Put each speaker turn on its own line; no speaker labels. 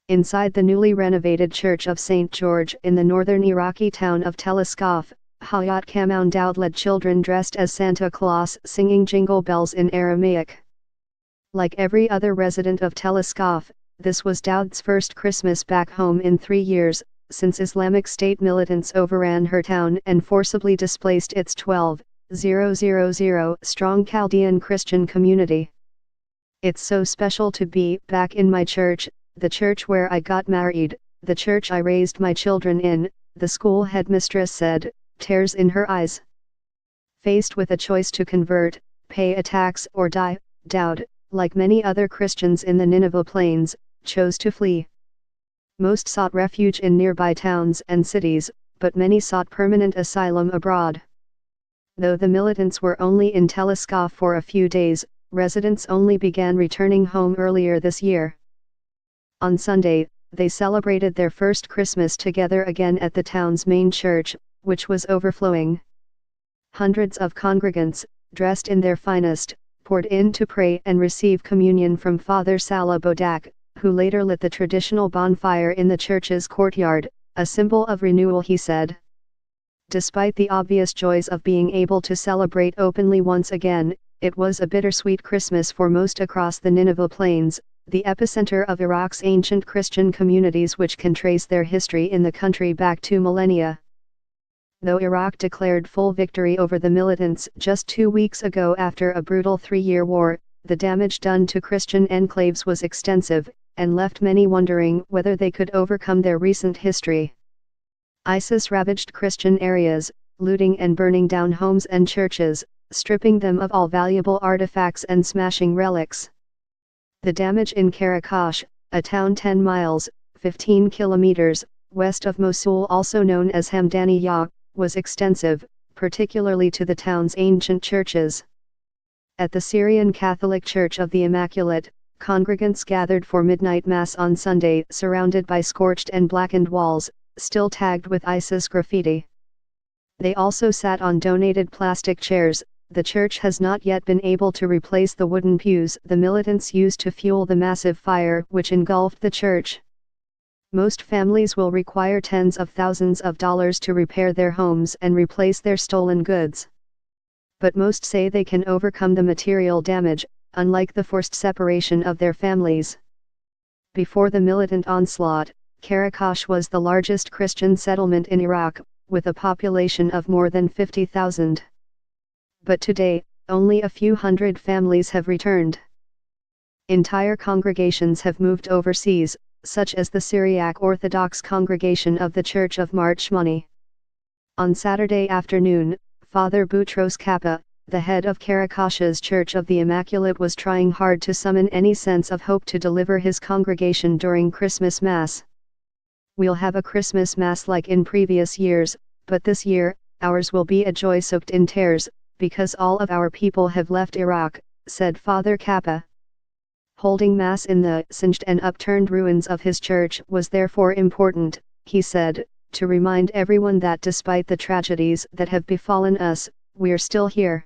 Inside the newly renovated Church of St. George in the northern Iraqi town of Teleskaf, Hayat Kamoun Daoud led children dressed as Santa Claus singing jingle bells in Aramaic. Like every other resident of Teleskaf, this was Daoud's first Christmas back home in 3 years, since Islamic State militants overran her town and forcibly displaced its 12,000 strong Chaldean Christian community. It's so special to be back in my church, the church where I got married, the church I raised my children in, the school headmistress said, tears in her eyes. Faced with a choice to convert, pay a tax or die, Daoud, like many other Christians in the Nineveh Plains, chose to flee. Most sought refuge in nearby towns and cities, but many sought permanent asylum abroad. Though the militants were only in Teleskaf for a few days, residents only began returning home earlier this year. On Sunday, they celebrated their first Christmas together again at the town's main church, which was overflowing. Hundreds of congregants, dressed in their finest, poured in to pray and receive communion from Father Salah Bodak, who later lit the traditional bonfire in the church's courtyard, a symbol of renewal, he said. Despite the obvious joys of being able to celebrate openly once again, it was a bittersweet Christmas for most across the Nineveh Plains, the epicenter of Iraq's ancient Christian communities which can trace their history in the country back to millennia. Though Iraq declared full victory over the militants just 2 weeks ago after a brutal 3-year war, the damage done to Christian enclaves was extensive, and left many wondering whether they could overcome their recent history. ISIS ravaged Christian areas, looting and burning down homes and churches, stripping them of all valuable artifacts and smashing relics. The damage in Karakash, a town 10 miles, 15 kilometers, west of Mosul, also known as Hamdaniyah, was extensive, particularly to the town's ancient churches. At the Syrian Catholic Church of the Immaculate, congregants gathered for midnight mass on Sunday, surrounded by scorched and blackened walls, still tagged with ISIS graffiti. They also sat on donated plastic chairs. The church has not yet been able to replace the wooden pews the militants used to fuel the massive fire which engulfed the church. Most families will require tens of thousands of dollars to repair their homes and replace their stolen goods. But most say they can overcome the material damage, unlike the forced separation of their families. Before the militant onslaught, Karakash was the largest Christian settlement in Iraq, with a population of more than 50,000. But today, only a few hundred families have returned. Entire congregations have moved overseas, such as the Syriac Orthodox congregation of the Church of Marchmani. On Saturday afternoon, Father Boutros Kappa, the head of Karakash's Church of the Immaculate, was trying hard to summon any sense of hope to deliver his congregation during Christmas Mass. "We'll have a Christmas Mass like in previous years, but this year, ours will be a joy soaked in tears, because all of our people have left Iraq," said Father Kappa. Holding Mass in the singed and upturned ruins of his church was therefore important, he said, to remind everyone that despite the tragedies that have befallen us, we're still here.